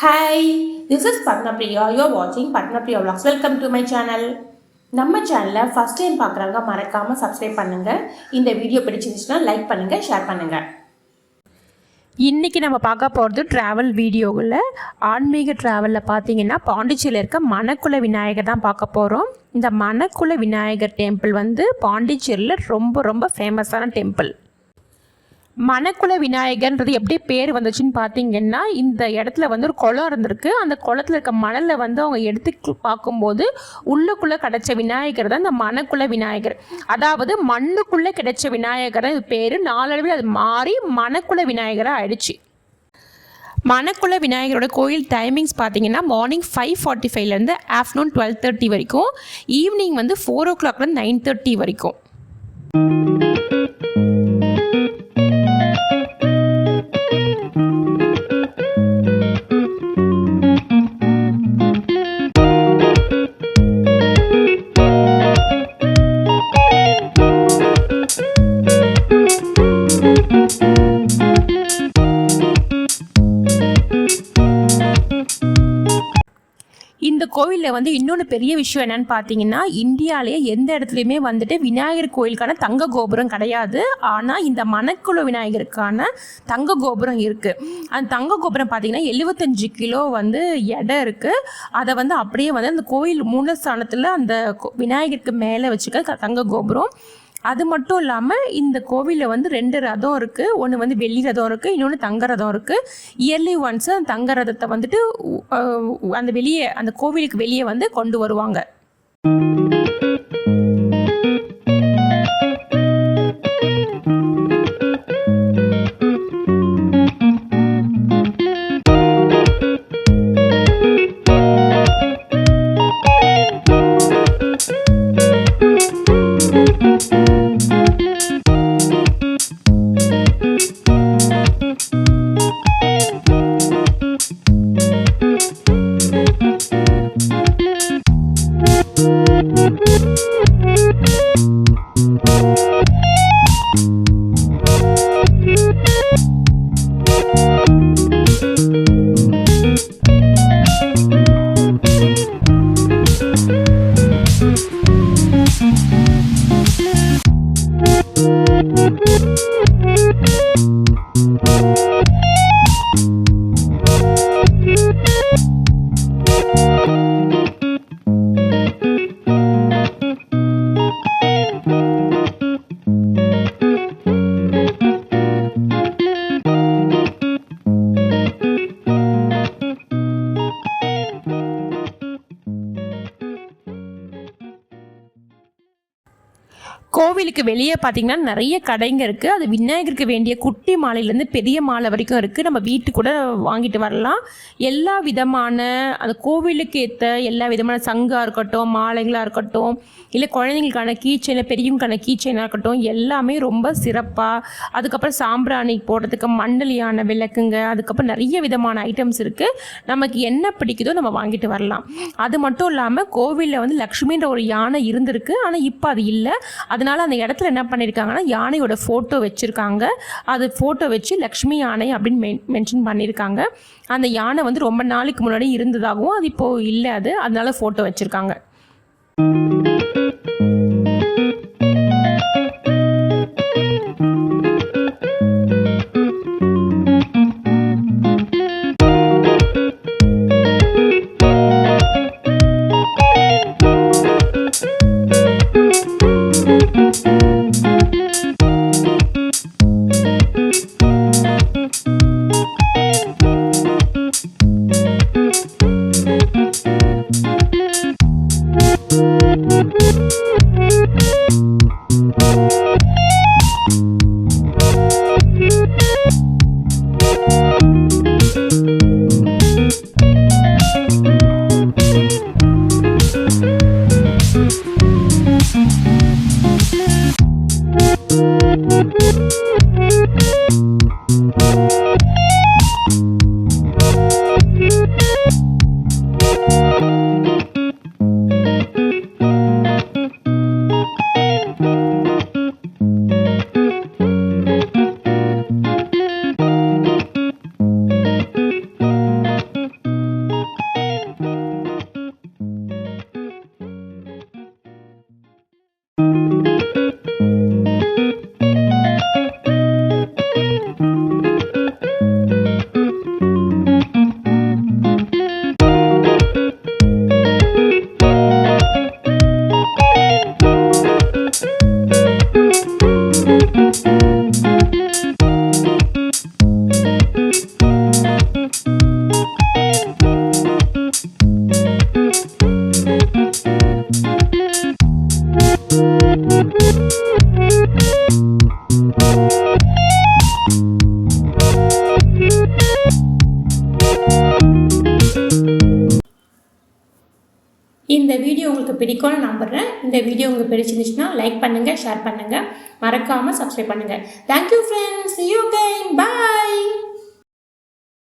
Hi, this is Padmapriya. You are watching Padmapriya Vlogs. Welcome to my channel. நம்ம சேனலை first time பார்க்குறவங்க மறக்காமல் subscribe பண்ணுங்கள். இந்த வீடியோ பிடிச்சிருந்துச்சுன்னா லைக் பண்ணுங்கள், ஷேர் பண்ணுங்கள். இன்றைக்கி நம்ம பார்க்க போகிறது ட்ராவல் வீடியோவில் ஆன்மீக ட்ராவலில் பார்த்தீங்கன்னா பாண்டிச்சேரியில் இருக்க மணக்குள விநாயகர் தான் பார்க்க போகிறோம். இந்த மணக்குள விநாயகர் டெம்பிள் வந்து பாண்டிச்சேரியில் ரொம்ப ஃபேமஸான டெம்பிள். மணக்குள விநாயகர்ன்றது எப்படி பேர் வந்துச்சுன்னு பார்த்தீங்கன்னா, இந்த இடத்துல வந்து ஒரு குளம் இருந்திருக்கு. அந்த குளத்தில் இருக்க மணலை வந்து அவங்க எடுத்து பார்க்கும்போது உள்ளுக்குள்ளே கிடைச்ச விநாயகர் தான் இந்த மணக்குள விநாயகர். அதாவது மண்ணுக்குள்ளே கிடைச்ச விநாயகர் தான் இது பேர். நாளடைவில் அது மாறி மணக்குள விநாயகராக ஆயிடுச்சு. மணக்குள விநாயகரோட கோயில் டைமிங்ஸ் பார்த்தீங்கன்னா மார்னிங் 5:45 ஆஃப்டர்நூன் 12:30 வரைக்கும், ஈவினிங் வந்து 4 o'clock 9:30 வரைக்கும். இந்த கோவிலில் வந்து இன்னொன்று பெரிய விஷயம் என்னென்னு பார்த்தீங்கன்னா, இந்தியாவிலேயே எந்த இடத்துலையுமே வந்துட்டு விநாயகர் கோயிலுக்கான தங்க கோபுரம் கிடையாது. ஆனால் இந்த மணக்குள விநாயகருக்கான தங்க கோபுரம் இருக்குது. அந்த தங்க கோபுரம் பார்த்திங்கன்னா 75 கிலோ வந்து எடை இருக்குது. அதை வந்து அப்படியே வந்து அந்த கோயில் மூலஸ்தானத்தில் அந்த விநாயகருக்கு மேலே வச்சுக்க தங்க கோபுரம். அது மட்டும் இல்லாமல் இந்த கோவிலில் வந்து 2 ரதம் இருக்குது. ஒன்று வந்து வெள்ளி ரதம் இருக்குது, இன்னொன்று தங்க ரதம் இருக்குது. இயர்லி ஒன்ஸ் அந்த தங்க ரதத்தை வந்துட்டு அந்த கோவிலுக்கு வெளியே வந்து கொண்டு வருவாங்க. கோவிலுக்கு வெளியே பார்த்திங்கன்னா நிறைய கடைங்க இருக்குது. அது விநாயகருக்கு வேண்டிய குட்டி மாலையிலேருந்து பெரிய மாலை வரைக்கும் இருக்குது. நம்ம வீட்டு கூட வாங்கிட்டு வரலாம். எல்லா விதமான அந்த கோவிலுக்கு ஏற்ற எல்லா விதமான சங்காக இருக்கட்டும், மாலைகளாக இருக்கட்டும், இல்லை குழந்தைங்களுக்கான கீச்செயின், பெரியவங்களுக்கான கீச்செயினாக இருக்கட்டும், எல்லாமே ரொம்ப சிறப்பாக. அதுக்கப்புறம் சாம்பிராணி போடுறதுக்கு மண்டலியான விளக்குங்க, அதுக்கப்புறம் நிறைய விதமான ஐட்டம்ஸ் இருக்குது. நமக்கு என்ன பிடிக்குதோ நம்ம வாங்கிட்டு வரலாம். அது மட்டும் இல்லாமல் கோவிலில் வந்து லக்ஷ்மின்ற ஒரு யானை இருந்திருக்கு. ஆனால் இப்போ அது இல்லை. அதனால் அந்த இடத்துல என்ன பண்ணியிருக்காங்கன்னா, யானையோட ஃபோட்டோ வச்சுருக்காங்க. அது ஃபோட்டோ வச்சு லக்ஷ்மி யானை அப்படின்னு மென்ஷன் பண்ணியிருக்காங்க. அந்த யானை வந்து ரொம்ப நாளைக்கு முன்னாடி இருந்ததாகவும் அது இப்போது இல்லை, அதனால ஃபோட்டோ வச்சுருக்காங்க. இந்த வீடியோ உங்களுக்கு பிடிக்கும்னு நம்புகிறேன். இந்த வீடியோ உங்களுக்கு பிடிச்சிருந்துச்சுன்னா லைக் பண்ணுங்கள், ஷேர் பண்ணுங்கள், மறக்காமல் சப்ஸ்கிரைப் பண்ணுங்கள். Thank you friends. See you again. Bye.